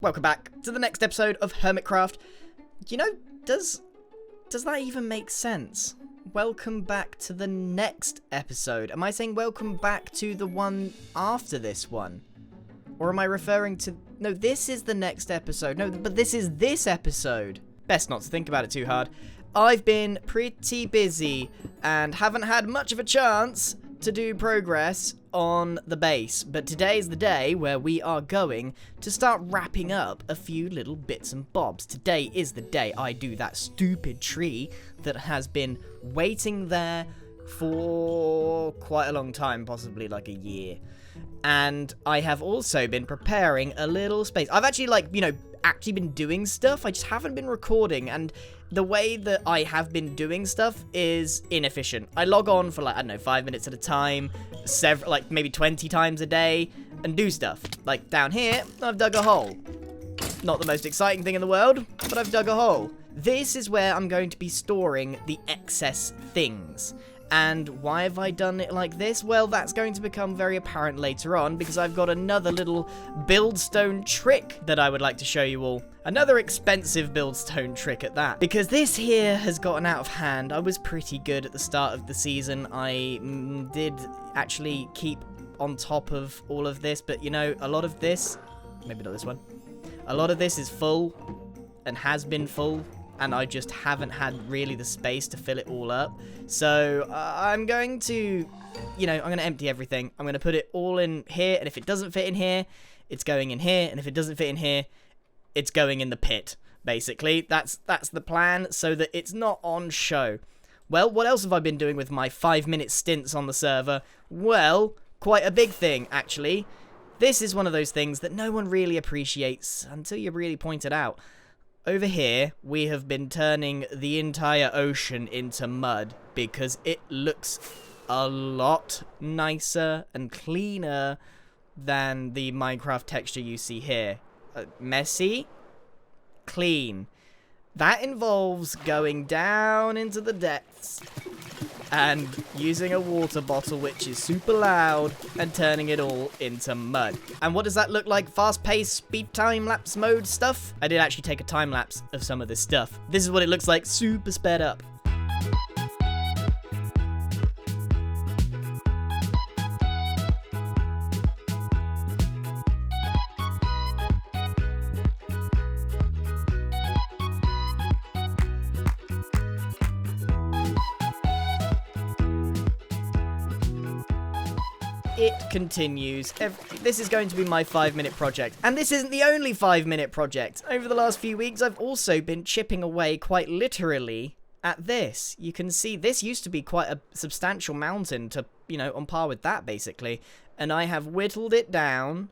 Welcome back to the next episode of Hermitcraft. You know, does that even make sense? Welcome back to the next episode. Am I saying welcome back to the one after this one? Or am I referring to... No, this is the next episode. No, but this is this episode. Best not to think about it too hard. I've been pretty busy and haven't had much of a chance to do progress on the base, but today's the day where we are going to start wrapping up a few little bits and bobs. Today is the day I do that stupid tree that has been waiting there for quite a long time, possibly like a year. And I have also been preparing a little space. I've actually, actually been doing stuff. I just haven't been recording, and the way that I have been doing stuff is inefficient. I log on for 5 minutes at a time, maybe 20 times a day, and do stuff. Like down here, I've dug a hole. Not the most exciting thing in the world, but I've dug a hole. This is where I'm going to be storing the excess things. And why have I done it like this? Well, that's going to become very apparent later on, because I've got another little buildstone trick that I would like to show you all. Another expensive buildstone trick at that. Because this here has gotten out of hand. I was pretty good at the start of the season. I did actually keep on top of all of this, but you know, a lot of this, maybe not this one, a lot of this is full and has been full. And I just haven't had really the space to fill it all up. So I'm going to, I'm going to empty everything. I'm going to put it all in here. And if it doesn't fit in here, it's going in here. And if it doesn't fit in here, it's going in the pit, basically. That's the plan, so that it's not on show. Well, what else have I been doing with my 5-minute stints on the server? Well, quite a big thing, actually. This is one of those things that no one really appreciates until you really point it out. Over here, we have been turning the entire ocean into mud because it looks a lot nicer and cleaner than the Minecraft texture you see here. Messy, clean. That involves going down into the depths and using a water bottle, which is super loud, and turning it all into mud. And what does that look like? Fast-paced, speed time-lapse mode stuff? I did actually take a time-lapse of some of this stuff. This is what it looks like, super sped up. It continues. This is going to be my 5-minute project. And this isn't the only 5-minute project. Over the last few weeks, I've also been chipping away quite literally at this. You can see this used to be quite a substantial mountain to, on par with that, basically. And I have whittled it down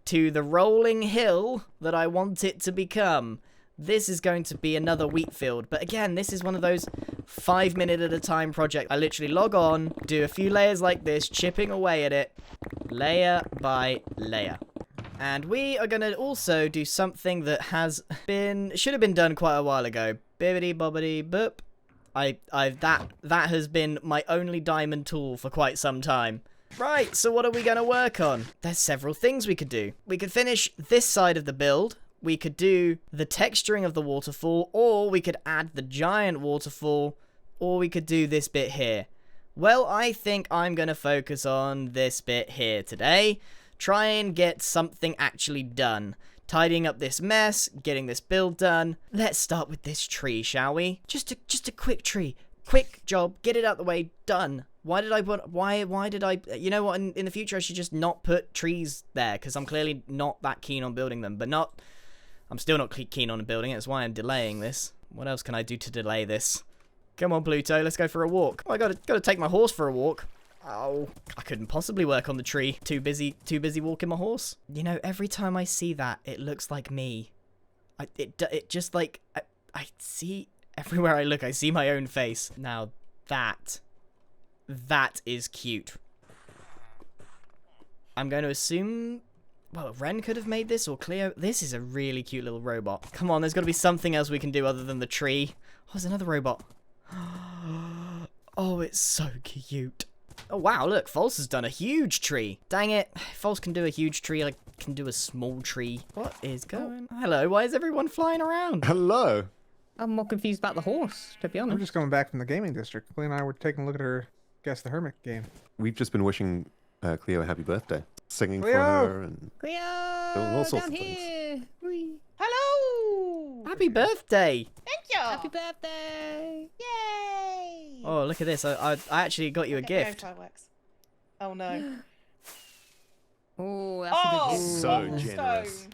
to the rolling hill that I want it to become. This is going to be another wheat field. But again, this is one of those 5-minute at a time project. I literally log on, do a few layers like this, chipping away at it, layer by layer. And we are going to also do something that should have been done quite a while ago. Bibbidi bobbidi boop. That has been my only diamond tool for quite some time. Right, so what are we going to work on? There's several things we could do. We could finish this side of the build. We could do the texturing of the waterfall, or we could add the giant waterfall, or we could do this bit here. Well, I think I'm going to focus on this bit here today. Try and get something actually done. Tidying up this mess, getting this build done. Let's start with this tree, shall we? Just a quick tree. Quick job, get it out the way, done. Why did I, you know what, in the future I should just not put trees there, because I'm clearly not that keen on building them, I'm still not keen on building it. That's why I'm delaying this. What else can I do to delay this? Come on, Pluto. Let's go for a walk. Oh, I gotta take my horse for a walk. Oh, I couldn't possibly work on the tree. Too busy walking my horse. You know, every time I see that, it looks like me. It just like I see everywhere I look. I see my own face. Now that is cute. I'm going to assume. Well, Ren could have made this, or Cleo. This is a really cute little robot. Come on, there's got to be something else we can do other than the tree. Oh, there's another robot. Oh, it's so cute. Oh, wow, look, False has done a huge tree. Dang it. False can do a huge tree, like, can do a small tree. What is going on? Hello, why is everyone flying around? Hello. I'm more confused about the horse, to be honest. I'm just coming back from the gaming district. Cleo and I were taking a look at her Guess the Hermit game. We've just been wishing Cleo a happy birthday. Singing Cleo! for her and Cleo, all sorts down of things. here. Whee. Hello! Happy birthday! Thank you! Happy birthday! Yay! Oh, look at this. I actually got you a Okay, gift. no fireworks. Oh no. Oh, that's a Oh, good gift. So cobblestone. generous.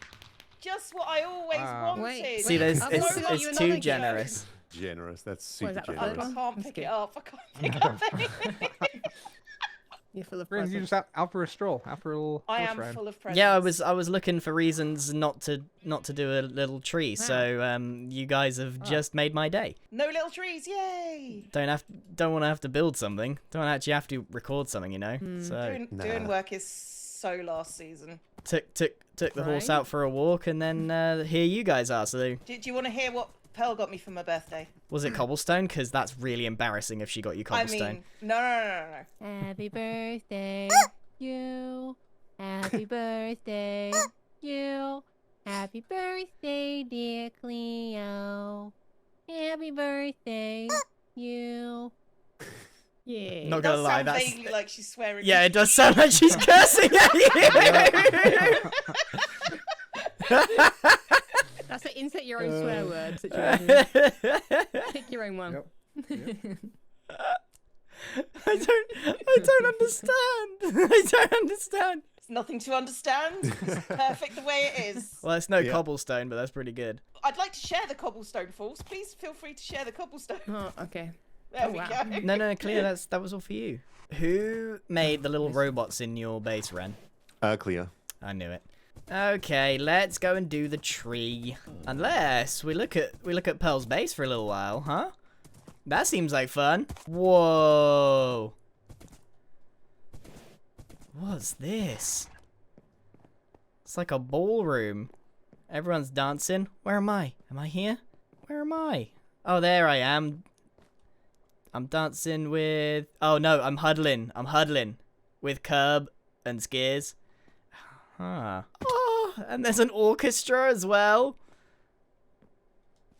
Just what I always Wow. wanted. Wait, See, there's, I've it's, also got you it's another too gift. generous. Generous. That's What is super that, the I, third generous. I one? can't That's pick good. it up. I can't pick up anything. You're full of Grian, you presents. just out for a stroll, out for a little I horse am ride. full of presents. Yeah, I was looking for reasons not to do a little tree. Wow. So you guys have just made my day. No little trees, yay! Don't want to have to build something. Don't actually have to record something, you know. So Doing work is so last season. took the horse Right. out for a walk, and then here you guys are. So Do you want to hear what Pearl got me for my birthday? was it cobblestone? Because that's really embarrassing if she got you cobblestone. I mean, no. Happy birthday, you. Happy birthday, you. Happy birthday, dear Cleo. Happy birthday, you. Yeah. Not It gonna does lie, sound that's vaguely like she's swearing. yeah, it does sound like she's cursing at you. That's an insert your own swear word situation. Pick your own one. Yep. I don't understand. I don't understand. It's nothing to understand. It's perfect the way it is. Well, it's no Yeah. cobblestone, but that's pretty good. I'd like to share the cobblestone, fools. Please feel free to share the cobblestone. Oh, okay. There Oh, we wow. go. No, Cleo, that was all for you. Who made the little robots in your base, Ren? Cleo. I knew it. Okay, let's go and do the tree. Unless we look at Pearl's base for a little while, huh? That seems like fun. Whoa. What's this? It's like a ballroom. Everyone's dancing. Where am I? Am I here? Where am I? Oh, there I am. I'm dancing with... Oh, no, I'm huddling. I'm huddling with Curb and Skiers. Huh. Oh, and there's an orchestra as well.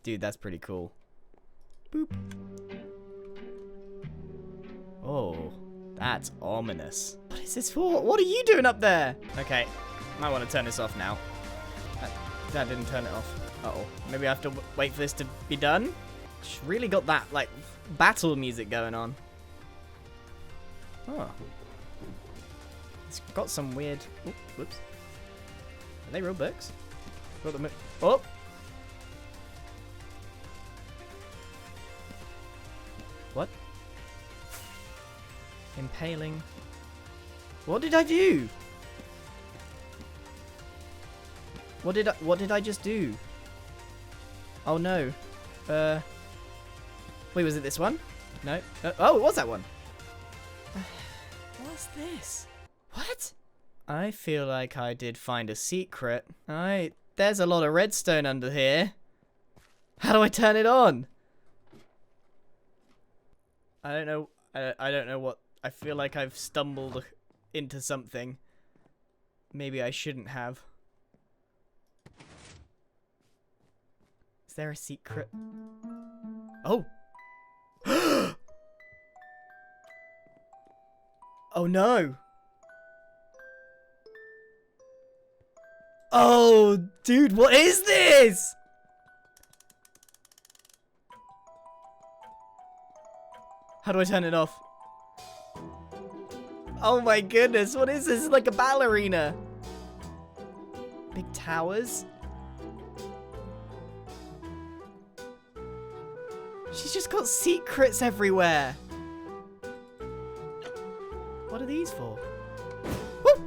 Dude, that's pretty cool. Boop. Oh, that's ominous. What is this for? What are you doing up there? Okay, might want to turn this off now. That didn't turn it off. Uh-oh. Maybe I have to wait for this to be done? She's really got that, like, battle music going on. Oh. It's got some weird... Ooh, whoops. Are they real books? Got them... Oh! What? Impaling. What did I do? What did I just do? Oh no. Wait, was it this one? No. Oh, it was that one. What's this? What? I feel like I did find a secret. Alright, there's a lot of redstone under here. How do I turn it on? I don't know. I don't know what. I feel like I've stumbled into something. Maybe I shouldn't have. Is there a secret? Oh! Oh no! Oh, dude, what is this? How do I turn it off? Oh my goodness, what is this? It's like a ballerina. Big towers. She's just got secrets everywhere. What are these for? Woo!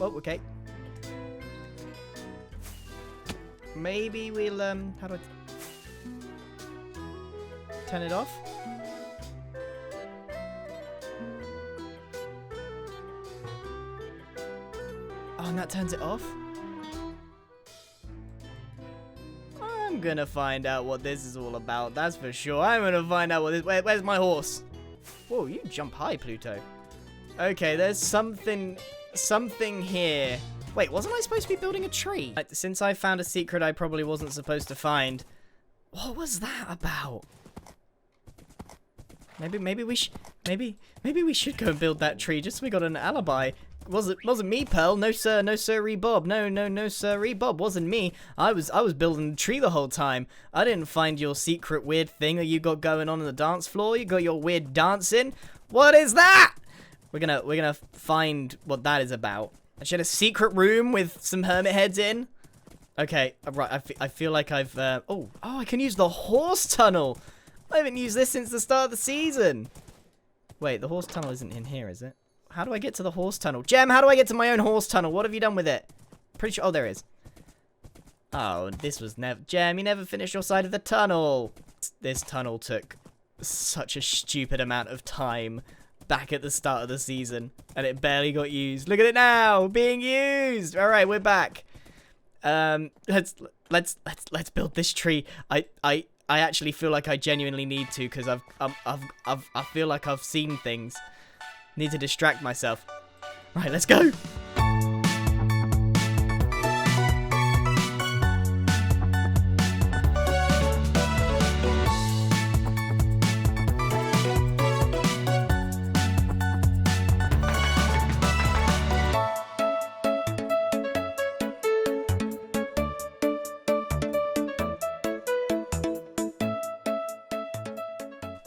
Oh, okay. Maybe we'll, how do I turn it off? Oh, and that turns it off? I'm gonna find out what this is all about. That's for sure. I'm gonna find out what this... Where's my horse? Whoa, you jump high, Pluto. Okay, there's something here. Wait, wasn't I supposed to be building a tree? Since I found a secret I probably wasn't supposed to find. What was that about? Maybe we should go and build that tree just so we got an alibi. Wasn't me, Pearl. No sir, no sirree Bob. No sirree Bob. Wasn't me. I was building a tree the whole time. I didn't find your secret weird thing that you got going on the dance floor. You got your weird dancing. What is that? We're gonna find what that is about. I should have a secret room with some hermit heads in. Okay, right. I feel like I've oh, I can use the horse tunnel. I haven't used this since the start of the season. Wait, the horse tunnel isn't in here, is it? How do I get to the horse tunnel? Gem, how do I get to my own horse tunnel? What have you done with it? Pretty sure... Oh, there it is. Oh, this was never... Gem, you never finished your side of the tunnel. This tunnel took such a stupid amount of time back at the start of the season. And it barely got used. Look at it now! Being used! Alright, we're back. Let's build this tree. I actually feel like I genuinely need to, because I feel like I've seen things. Need to distract myself. Right, let's go.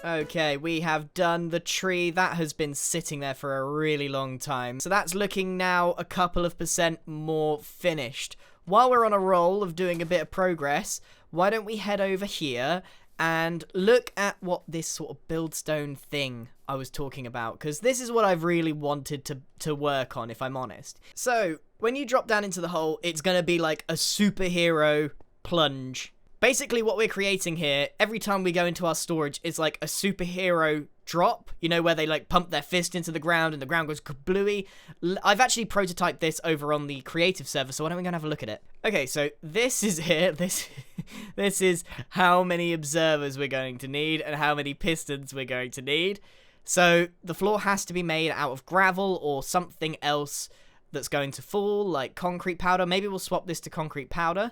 Okay, we have done the tree. That has been sitting there for a really long time. So that's looking now a couple of % more finished. While we're on a roll of doing a bit of progress, why don't we head over here and look at what this sort of buildstone thing I was talking about, because this is what I've really wanted to work on, if I'm honest. So, when you drop down into the hole, it's going to be like a superhero plunge. Basically, what we're creating here, every time we go into our storage, is like a superhero drop. You know, where they like pump their fist into the ground and the ground goes kablooey. I've actually prototyped this over on the creative server, so why don't we go and have a look at it? Okay, so this is it. This is how many observers we're going to need and how many pistons we're going to need. So the floor has to be made out of gravel or something else that's going to fall, like concrete powder. Maybe we'll swap this to concrete powder.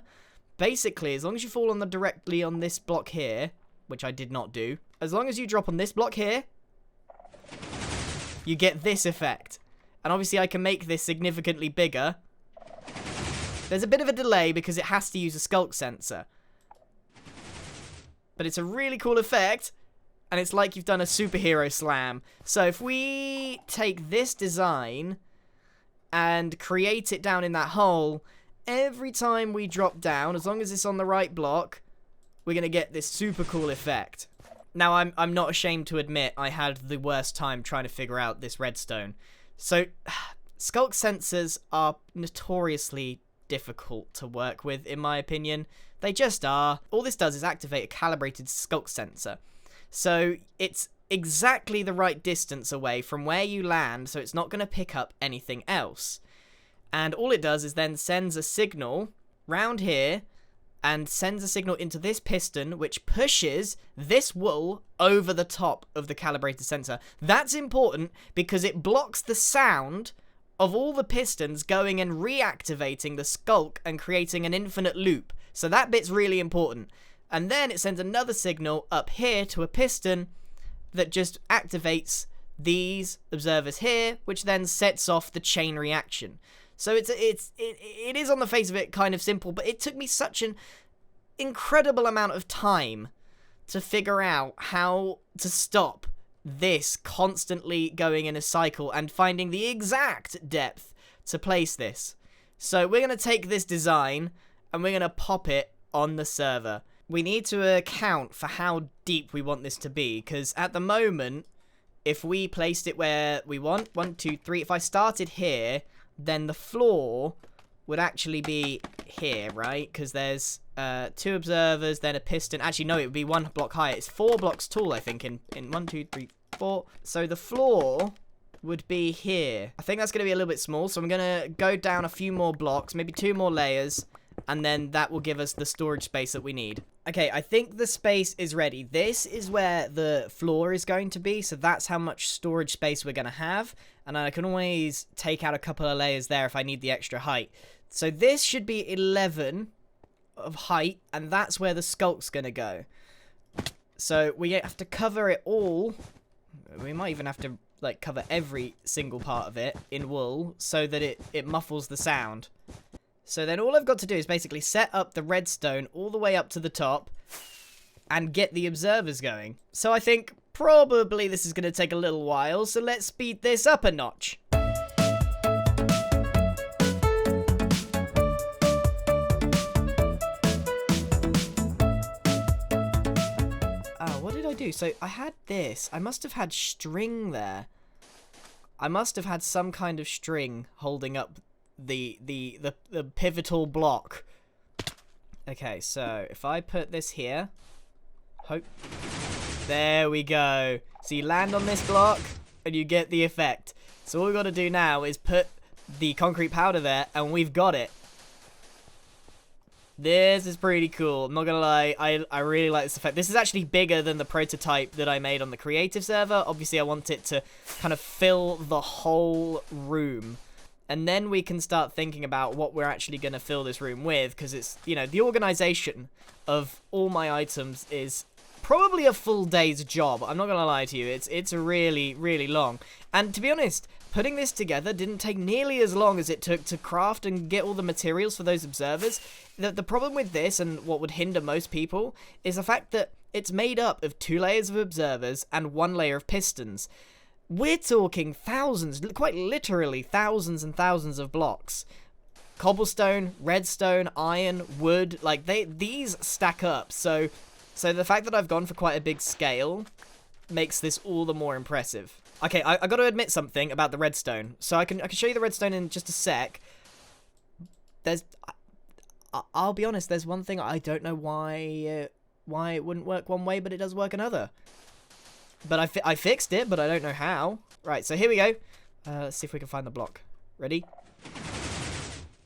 Basically, as long as you fall directly on this block here, which I did not do, as long as you drop on this block here, you get this effect. And obviously I can make this significantly bigger. There's a bit of a delay because it has to use a sculk sensor. But it's a really cool effect, and it's like you've done a superhero slam. So if we take this design and create it down in that hole, every time we drop down, as long as it's on the right block, we're going to get this super cool effect. Now, I'm not ashamed to admit I had the worst time trying to figure out this redstone. So, sculk sensors are notoriously difficult to work with, in my opinion. They just are. All this does is activate a calibrated sculk sensor. So, it's exactly the right distance away from where you land, so it's not going to pick up anything else. And all it does is then sends a signal round here and sends a signal into this piston, which pushes this wool over the top of the calibrated sensor. That's important because it blocks the sound of all the pistons going and reactivating the sculk and creating an infinite loop. So that bit's really important. And then it sends another signal up here to a piston that just activates these observers here, which then sets off the chain reaction. So it is on the face of it kind of simple, but it took me such an incredible amount of time to figure out how to stop this constantly going in a cycle and finding the exact depth to place this. So we're going to take this design and we're going to pop it on the server. We need to account for how deep we want this to be, because at the moment, if we placed it where we want, 1, 2, 3, if I started here, then the floor would actually be here, right? Because there's 2 observers, then a piston. Actually, no, it would be 1 block higher. It's 4 blocks tall, I think, in 1, 2, 3, 4. So the floor would be here. I think that's going to be a little bit small, so I'm going to go down a few more blocks, maybe 2 more layers, and then that will give us the storage space that we need. Okay, I think the space is ready. This is where the floor is going to be, so that's how much storage space we're going to have, and I can always take out a couple of layers there if I need the extra height. So this should be 11 of height, and that's where the skulk's going to go. So we have to cover it all. We might even have to like cover every single part of it in wool so that it muffles the sound. So then all I've got to do is basically set up the redstone all the way up to the top and get the observers going. So I think probably this is going to take a little while, so let's speed this up a notch. What did I do? So I had this. I must have had string there. I must have had some kind of string holding up the pivotal block. Okay, so if I put this here, there we go. So you land on this block and you get the effect. So all we've got to do now is put the concrete powder there and we've got it. This is pretty cool. I'm not gonna lie, I really like this effect. This is actually bigger than the prototype that I made on the creative server. Obviously, I want it to kind of fill the whole room. And then we can start thinking about what we're actually gonna fill this room with, because it's, you know, the organization of all my items is probably a full day's job. I'm not gonna lie to you, it's really, really long. And to be honest, putting this together didn't take nearly as long as it took to craft and get all the materials for those observers. The problem with this, and what would hinder most people, is the fact that it's made up of 2 layers of observers and 1 layer of pistons. We're talking thousands, quite literally thousands and thousands of blocks. Cobblestone, redstone, iron, wood, like these stack up. So the fact that I've gone for quite a big scale makes this all the more impressive. Okay, I got to admit something about the redstone. So I can show you the redstone in just a sec. I'll be honest, there's one thing I don't know why it wouldn't work one way, but it does work another. But I fixed it, but I don't know how. Right, so here we go. Let's see if we can find the block. Ready?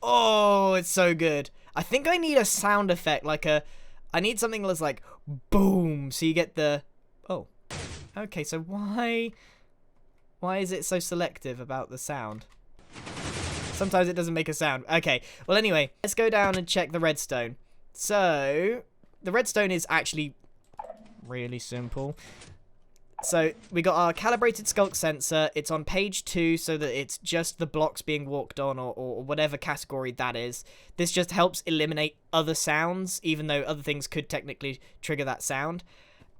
Oh, it's so good. I think I need a sound effect, I need something that's like boom, so you get the. Oh, okay. So why is it so selective about the sound? Sometimes it doesn't make a sound. Okay, well anyway, let's go down and check the redstone. So, the redstone is actually really simple. So, we got our calibrated skulk sensor. It's on page 2 so that it's just the blocks being walked on or whatever category that is. This just helps eliminate other sounds, even though other things could technically trigger that sound.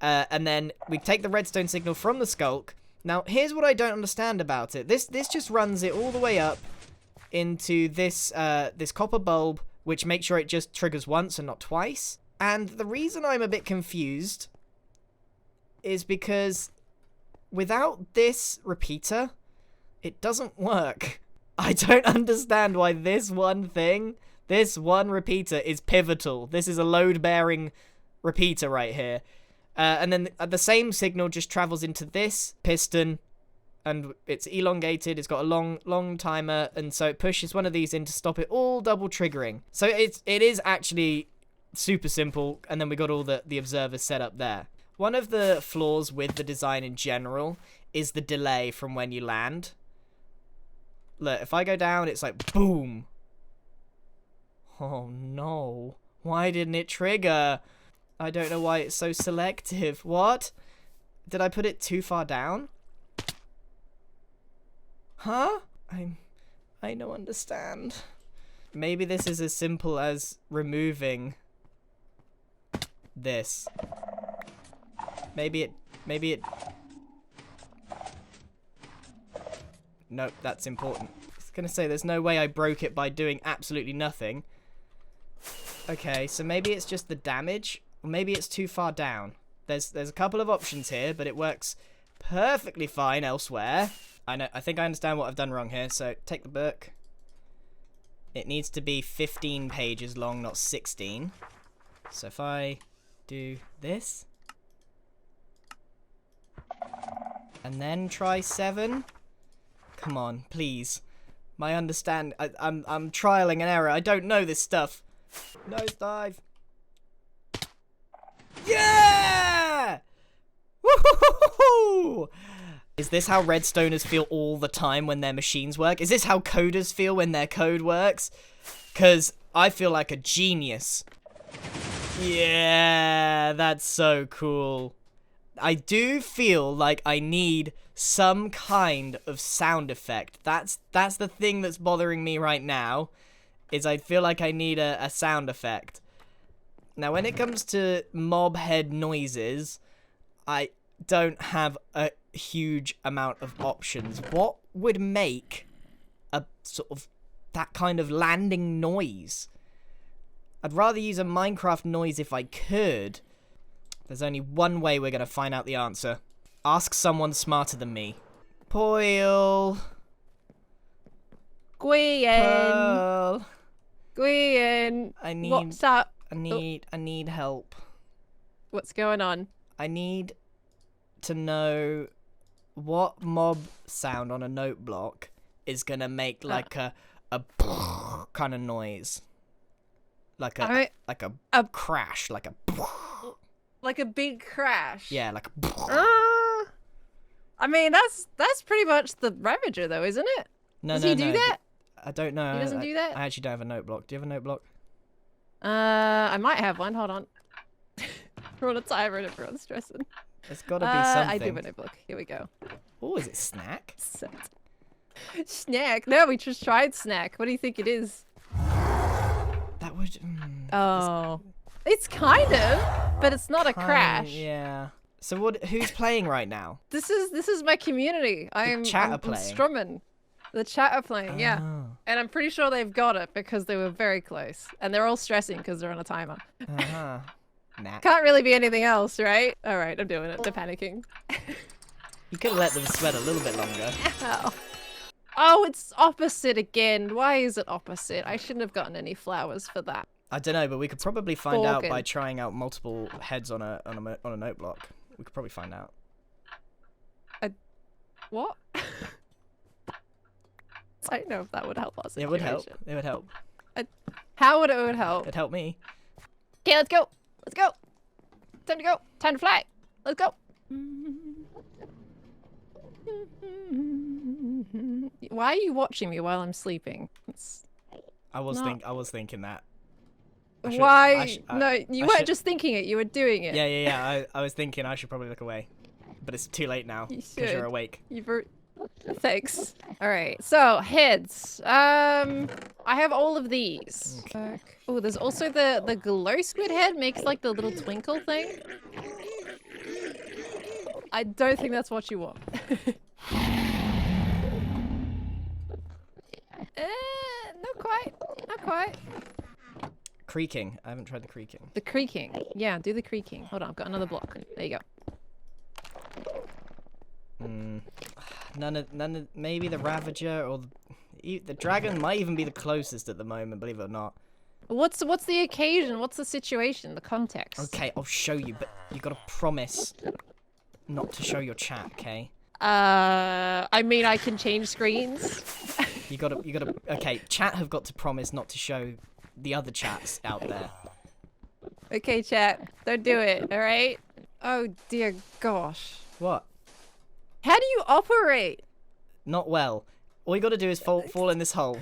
And then we take the redstone signal from the skulk. Now, here's what I don't understand about it. This just runs it all the way up into this this copper bulb, which makes sure it just triggers once and not twice. And the reason I'm a bit confused is because without this repeater, it doesn't work. I don't understand why this one repeater is pivotal. This is a load-bearing repeater right here. And then the same signal just travels into this piston, and it's elongated. It's got a long timer, and so it pushes one of these in to stop it all double triggering. So it is actually super simple, and then we got all the observers set up there. One of the flaws with the design in general is the delay from when you land. Look, if I go down, it's like boom. Oh no. Why didn't it trigger? I don't know why it's so selective. What? Did I put it too far down? Huh? I don't understand. Maybe this is as simple as removing this. Maybe it... Nope, that's important. I was gonna say, there's no way I broke it by doing absolutely nothing. Okay, so maybe it's just the damage, or maybe it's too far down. There's a couple of options here, but it works perfectly fine elsewhere. I think I understand what I've done wrong here, so take the book. It needs to be 15 pages long, not 16. So if I do this... and then try 7. Come on, please. I'm trialing and error. I don't know this stuff. Nose dive. Yeah! Woohoo! Is this how redstoners feel all the time when their machines work? Is this how coders feel when their code works? Because I feel like a genius. Yeah, that's so cool. I do feel like I need some kind of sound effect. That's the thing that's bothering me right now, is I feel like I need a sound effect. Now, when it comes to mob head noises, I don't have a huge amount of options. What would make a sort of that kind of landing noise? I'd rather use a Minecraft noise if I could. There's only one way we're going to find out the answer. Ask someone smarter than me. Poil. Grian. Pearl. Grian. What's up? I need help. What's going on? I need to know what mob sound on a note block is going to make like a kind of noise. Like a crash, like a big crash. Yeah, like I mean, that's pretty much the Ravager, though, isn't it? Does he do that? I don't know. He doesn't do that? I actually don't have a note block. Do you have a note block? I might have one. Hold on. We're on a timer and everyone's stressing. There's got to be something. I do have a note block. Here we go. Oh, is it snack? Snack? No, we just tried snack. What do you think it is? That would... Oh. It's kind of, but it's not a crash. Yeah. So what? Who's playing right now? This is my community. I'm strumming. The chat are playing, yeah. And I'm pretty sure they've got it because they were very close. And they're all stressing because they're on a timer. Nah. Can't really be anything else, right? All right, I'm doing it. They're panicking. You could have let them sweat a little bit longer. Ow. Oh, it's opposite again. Why is it opposite? I shouldn't have gotten any flowers for that. I don't know, but we could probably find out by trying out multiple heads on a note block. We could probably find out. What? I don't know if that would help us. It would help. It would help. How would it help? It'd help me. Okay, let's go. Let's go. Time to go. Time to fly. Let's go. Why are you watching me while I'm sleeping? I was thinking that. Why? No, you weren't just thinking it. You were doing it. Yeah. I was thinking I should probably look away, but it's too late now because you're awake. Thanks. All right. So heads. I have all of these. Okay. Oh, there's also the glow squid head makes like the little twinkle thing. I don't think that's what you want. Not quite. Not quite. Creaking. I haven't tried the creaking. The creaking. Yeah, do the creaking. Hold on, I've got another block. There you go. None of maybe the Ravager or the dragon might even be the closest at the moment, believe it or not. What's the occasion? What's the situation? The context? Okay, I'll show you, but you gotta promise not to show your chat, okay? I mean, I can change screens. You gotta. Okay, chat have got to promise not to show the other chats out there. Okay, chat, don't do it. All right. Oh dear gosh. What? How do you operate? Not well. All you gotta do is fall in this hole.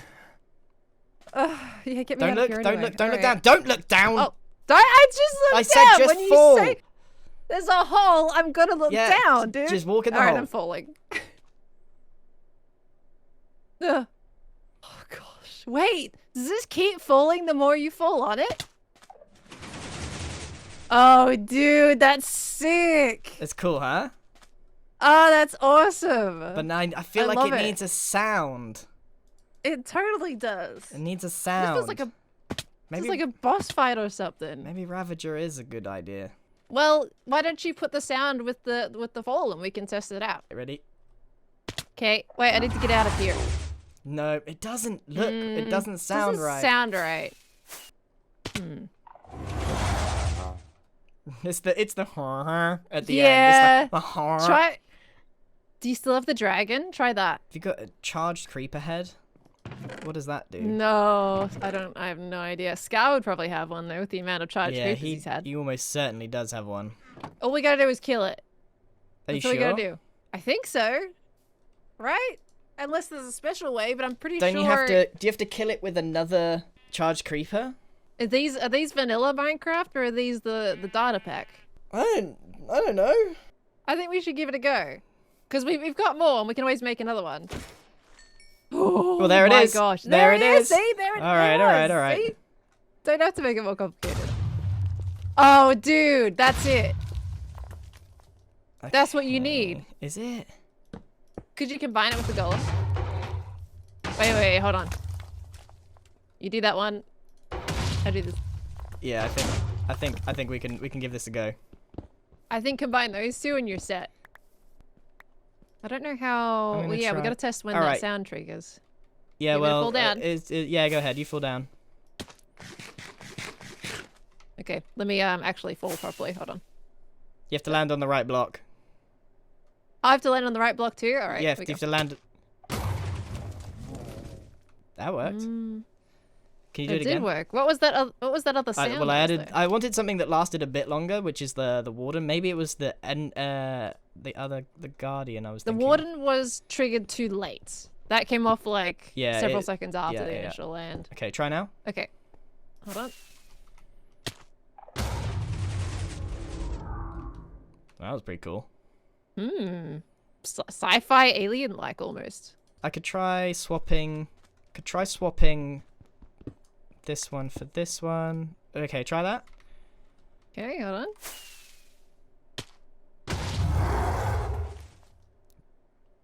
Yeah, get me out of here anyway. Don't look down. Don't look down. Oh, I just looked down. I said just when fall. You say there's a hole, I'm gonna look down, dude. Just walk in the hole. Alright, I'm falling. Oh gosh. Wait, does this keep falling the more you fall on it? Oh, dude, that's sick. It's cool, huh? Oh, that's awesome. But now I feel like it needs a sound. It totally does. It needs a sound. This feels like a boss fight or something. Maybe Ravager is a good idea. Well, why don't you put the sound with the fall and we can test it out. Ready? Okay, wait, I need to get out of here. No, it doesn't. Look, it doesn't sound right. Sound right. It's the at the end. It's the Try. Do you still have the dragon? Try that. Have you got a charged creeper head? What does that do? No, I have no idea. Scar would probably have one though, with the amount of charged Yeah, creepers he's had. he almost certainly does have one. All we gotta do is kill it. Are you That's all sure? we gotta do. I think so. Right? Unless there's a special way, but I'm pretty Don't sure. you have to? Do you have to kill it with another charged creeper? Are these vanilla Minecraft or are these the data pack? I don't know. I think we should give it a go. Because we've got more and we can always make another one. Oh, Well, there it is. my gosh. There it is. See, there it is. All right. See? Don't have to make it more complicated. Oh, dude, that's it. That's what you need. Is it? Could you combine it with the golem? Wait, hold on. You do that one. I do this. Yeah, I think we can give this a go. I think combine those two and you're set. I don't know how. I'm gonna Well, yeah, we try. gotta test when All that right. sound triggers. Yeah, You want me to well, fall down? yeah, go ahead. You fall down. Okay, let me actually fall properly. Hold on. You have to land on the right block. I have to land on the right block too. All right. Yeah, here you we have to land. That worked. go. Can you do it It again? did work. What was that? What was that other sound? Well, I noise, added. though? I wanted something that lasted a bit longer, which is the warden. Maybe it was the guardian. I was The thinking. warden was triggered too late. That came off like Yeah, several it- seconds after yeah, the yeah. initial land. Okay, try now. Okay. Hold on. That was pretty cool. Sci-fi alien-like almost. I could try swapping. This one for this one. Okay, try that. Okay, hold on.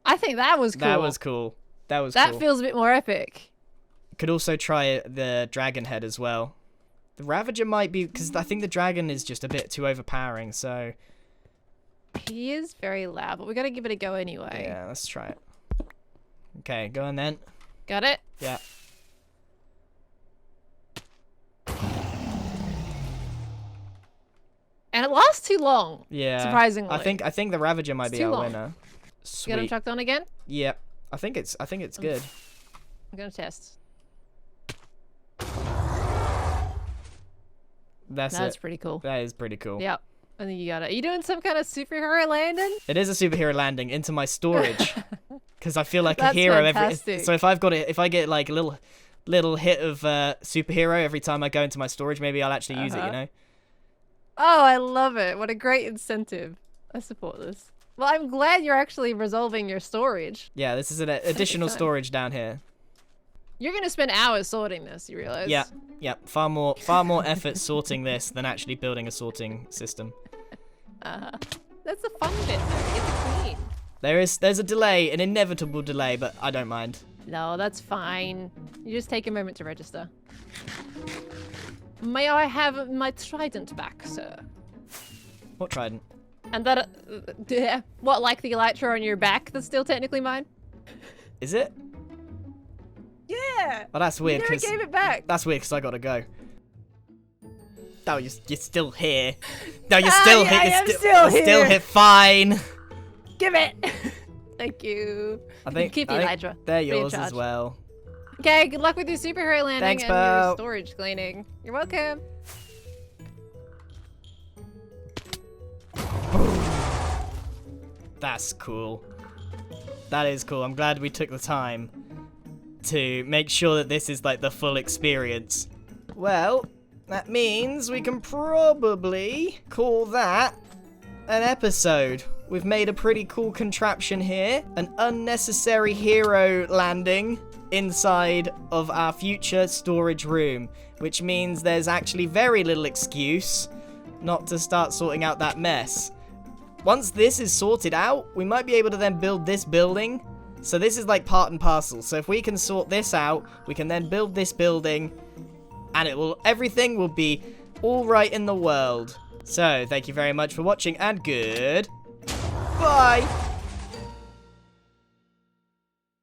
I think that was cool. That was cool. That That cool. feels a bit more epic. Could also try the dragon head as well. The Ravager might be, because I think the dragon is just a bit too overpowering, so... He is very loud, but we gotta give it a go anyway. Yeah, let's try it. Okay, go on then. Got it? Yeah. And it lasts too long. Yeah. Surprisingly. I think the Ravager might It's be too our long. winner. Get him Sweet. chucked on again? Yep. I think it's good. I'm gonna test. That's That's it. pretty cool. That is pretty cool. Yep. I think you got it. Are you doing some kind of superhero landing? It is a superhero landing into my storage. Because I feel like a That's hero fantastic. so if I get like a little hit of superhero every time I go into my storage, maybe I'll actually use it, you know? Oh, I love it. What a great incentive. I support this. Well, I'm glad you're actually resolving your storage. Yeah, this is an additional time. storage down here. You're gonna spend hours sorting this, you realize? Yeah, far more effort sorting this than actually building a sorting system. That's the fun bit, though. Get to clean. There's a delay, an inevitable delay, but I don't mind. No, that's fine. You just take a moment to register. May I have my trident back, sir? What trident? And that, what, like the elytra on your back that's still technically mine? Is it? Yeah. Oh, that's You weird never because gave it back. that's weird because I gotta go. No, you're still here. No, you're still yeah, here. I am You're still still here. here. Fine. Give it. Thank you. I think Keep the I think elytra. they're Free of yours as charge. well. Okay, good luck with your superhero landing Thanks, and your pal. storage cleaning. You're welcome. That's cool. That is cool. I'm glad we took the time to make sure that this is like the full experience. Well, that means we can probably call that an episode. We've made a pretty cool contraption here. An unnecessary hero landing inside of our future storage room, which means there's actually very little excuse not to start sorting out that mess. Once this is sorted out, we might be able to then build this building. So this is like part and parcel. So if we can sort this out, we can then build this building and everything will be all right in the world. So thank you very much for watching and good bye.